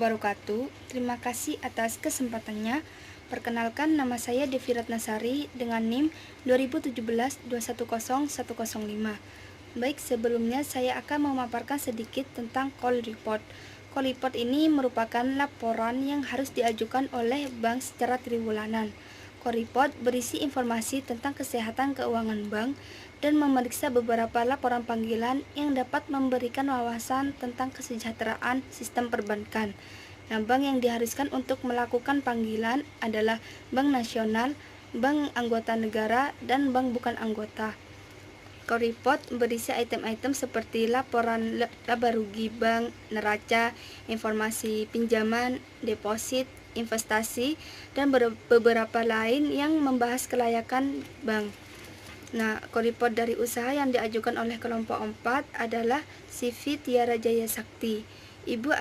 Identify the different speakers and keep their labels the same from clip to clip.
Speaker 1: wabarakatuh. Terima kasih atas kesempatannya. Perkenalkan, nama saya Devi Ratnasari dengan NIM 2017-210-105. Baik, sebelumnya saya akan memaparkan sedikit tentang call report. Call report ini merupakan laporan yang harus diajukan oleh bank secara triwulanan. Call report berisi informasi tentang kesehatan keuangan bank dan memeriksa beberapa laporan panggilan yang dapat memberikan wawasan tentang kesejahteraan sistem perbankan. Nah, bank yang diharuskan untuk melakukan panggilan adalah bank nasional, bank anggota negara, dan bank bukan anggota. Call report berisi item-item seperti laporan laba rugi bank, neraca, informasi pinjaman, deposit, investasi, dan beberapa lain yang membahas kelayakan bank. Nah, call report dari usaha yang diajukan oleh kelompok 4 adalah CV Tiara Jaya Sakti. Ibu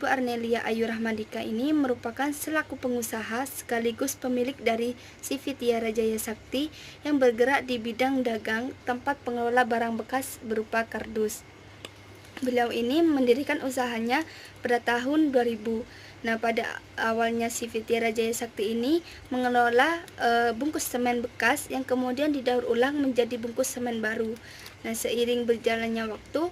Speaker 1: Arnelia Ayu Rahmadika ini merupakan selaku pengusaha sekaligus pemilik dari CV Tiara Jaya Sakti yang bergerak di bidang dagang tempat pengelola barang bekas berupa kardus. Beliau ini mendirikan usahanya pada tahun 2000. Nah, pada awalnya CV Tiara Jaya Sakti ini mengelola bungkus semen bekas yang kemudian didaur ulang menjadi bungkus semen baru. Nah, seiring berjalannya waktu,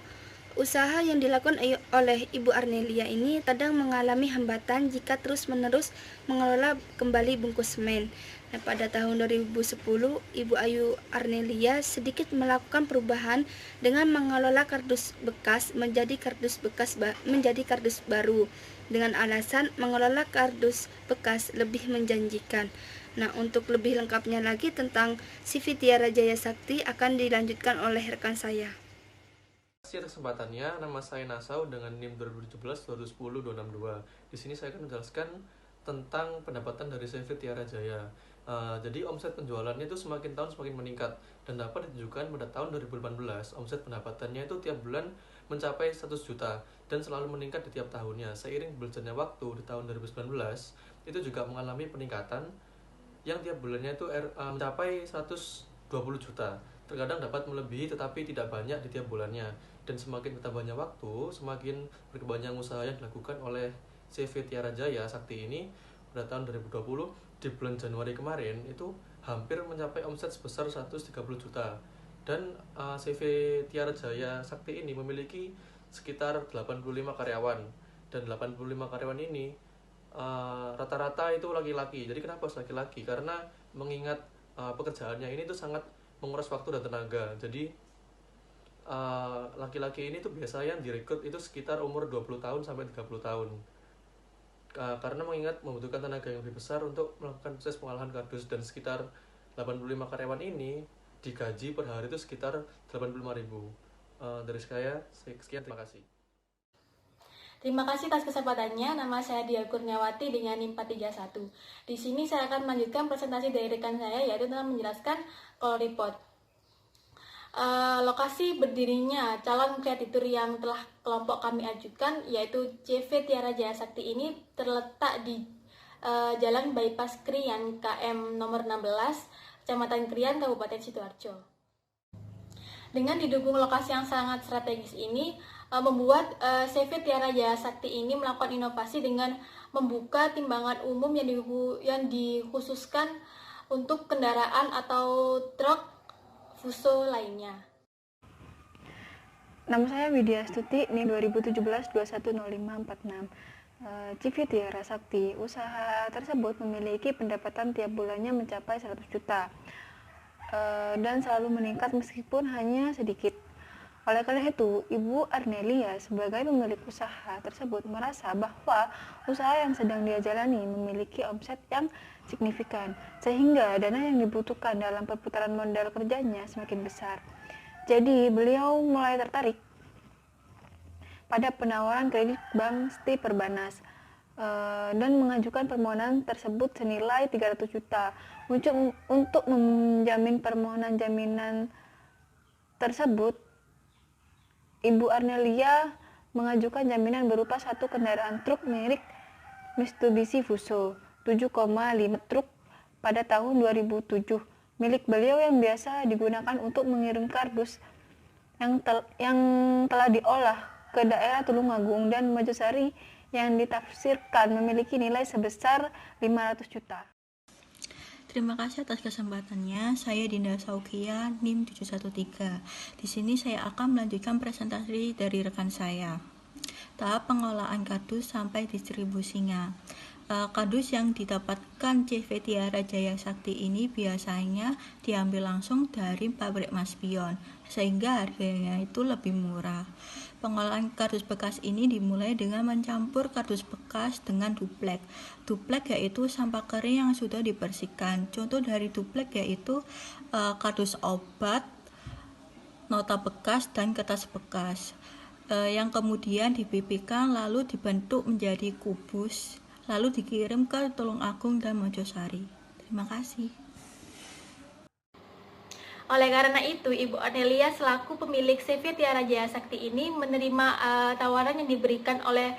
Speaker 1: usaha yang dilakukan oleh Ibu Arnelia ini kadang mengalami hambatan jika terus-menerus mengelola kembali bungkus semen. Nah, pada tahun 2010, Ibu Ayu Arnelia sedikit melakukan perubahan dengan mengelola kardus bekas menjadi kardus baru dengan alasan mengelola kardus bekas lebih menjanjikan. Nah, untuk lebih lengkapnya lagi tentang CV Tiara Jaya Sakti akan dilanjutkan oleh rekan saya.
Speaker 2: Atas kesempatannya, nama saya Nasau dengan NIM 2017-210-262. Di sini saya akan menjelaskan tentang pendapatan dari CV Tiara Jaya. Jadi omset penjualannya itu semakin tahun semakin meningkat dan dapat ditunjukkan pada tahun 2018 omset pendapatannya itu tiap bulan mencapai 100 juta dan selalu meningkat di tiap tahunnya. Seiring berjalannya waktu di tahun 2019 itu juga mengalami peningkatan yang tiap bulannya itu mencapai 120 juta. Terkadang dapat melebihi tetapi tidak banyak di tiap bulannya. Dan semakin bertambahnya waktu, semakin berkembangnya usaha yang dilakukan oleh CV Tiara Jaya Sakti ini pada tahun 2020 di bulan Januari kemarin itu hampir mencapai omset sebesar 130 juta. Dan CV Tiara Jaya Sakti ini memiliki sekitar 85 karyawan. Dan 85 karyawan ini rata-rata itu laki-laki. Jadi kenapa harus laki-laki? Karena mengingat pekerjaannya ini tuh sangat menguras waktu dan tenaga. Jadi laki-laki ini tuh biasanya direkrut itu sekitar umur 20 tahun sampai 30 tahun. Karena mengingat membutuhkan tenaga yang lebih besar untuk melakukan proses pengolahan kardus, dan sekitar 85 karyawan ini digaji per hari itu sekitar 85.000. Dari saya sekian, terima kasih.
Speaker 3: Terima kasih atas kesempatannya. Nama saya Dia Kurniawati dengan NIM 431. Di sini saya akan melanjutkan presentasi dari rekan saya, yaitu tentang menjelaskan call report. Lokasi berdirinya calon kreditur yang telah kelompok kami ajukan, yaitu CV Tiara Jaya Sakti, ini terletak di Jalan Bypass Krian KM nomor 16, Kecamatan Krian, Kabupaten Sidoarjo. Dengan didukung lokasi yang sangat strategis ini, membuat CV Tiara Jaya Sakti ini melakukan inovasi dengan membuka timbangan umum yang dikhususkan untuk kendaraan atau truk Fuso lainnya.
Speaker 4: Nama saya Widya Astuti, NIM 2017-210546. CV Tiara Sakti, usaha tersebut memiliki pendapatan tiap bulannya mencapai 100 juta dan selalu meningkat meskipun hanya sedikit. Oleh karena itu, Ibu Arnelia sebagai pemilik usaha tersebut merasa bahwa usaha yang sedang dia jalani memiliki omset yang signifikan, sehingga dana yang dibutuhkan dalam perputaran modal kerjanya semakin besar. Jadi, beliau mulai tertarik pada penawaran kredit Bank Sti Perbanas dan mengajukan permohonan tersebut senilai 300 juta. Untuk menjamin permohonan jaminan tersebut, Ibu Arnelia mengajukan jaminan berupa satu kendaraan truk merek Mitsubishi Fuso 7,5 truk pada tahun 2007 milik beliau yang biasa digunakan untuk mengirim kardus yang telah diolah ke daerah Tulungagung dan Mojosari yang ditafsirkan memiliki nilai sebesar 500 juta.
Speaker 5: Terima kasih atas kesempatannya. Saya Dinda Saukia, NIM 713. Di sini saya akan melanjutkan presentasi dari rekan saya. Tahap pengolahan kardus sampai distribusinya. Kardus yang didapatkan CV Tiara Jaya Sakti ini biasanya diambil langsung dari pabrik Mas Pion, sehingga harganya itu lebih murah. Pengolahan kardus bekas ini dimulai dengan mencampur kardus bekas dengan duplek. Duplek yaitu sampah kering yang sudah dibersihkan. Contoh dari duplek yaitu kardus obat, nota bekas, dan kertas bekas. Yang kemudian dipipihkan lalu dibentuk menjadi kubus, lalu dikirim ke Tulungagung dan Mojosari. Terima kasih.
Speaker 3: Oleh karena itu, Ibu Anelia selaku pemilik CV Tiara Jaya Sakti ini menerima tawaran yang diberikan oleh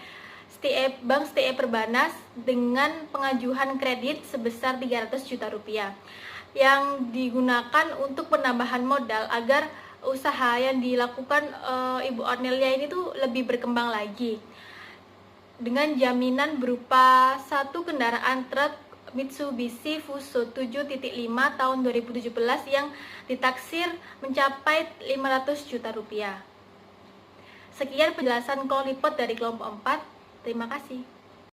Speaker 3: Bank STE Perbanas dengan pengajuan kredit sebesar 300 juta rupiah yang digunakan untuk penambahan modal agar usaha yang dilakukan Ibu Anelia ini tuh lebih berkembang lagi, dengan jaminan berupa satu kendaraan truk Mitsubishi Fuso 7.5 tahun 2017 yang ditaksir mencapai 500 juta rupiah. Sekian penjelasan Kolipot dari kelompok 4. Terima kasih.